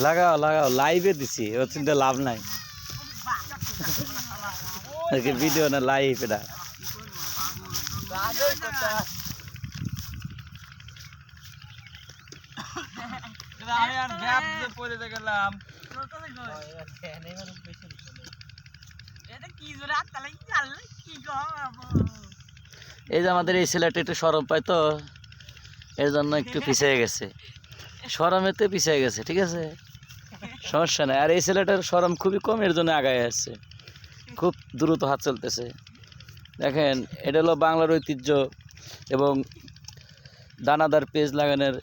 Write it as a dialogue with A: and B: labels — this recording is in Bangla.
A: লাগাও লাগাও লাইভে দিছি ও চিন্তা লাভ নাই ভিডিও না লাইভ এটা এই যে আমাদের এই ছেলেটা একটু শরম পায় তো এর জন্য একটু পিছিয়ে গেছে শরমেতে পিছিয়ে গেছে ঠিক আছে সমস্যা নাই আর এই ছেলেটার শরম খুবই কম এর জন্য আগায় আসছে খুব দ্রুত হাত চলতেছে দেখেন এটা হলো বাংলার ঐতিহ্য এবং দানাদার পেজ লাগানোর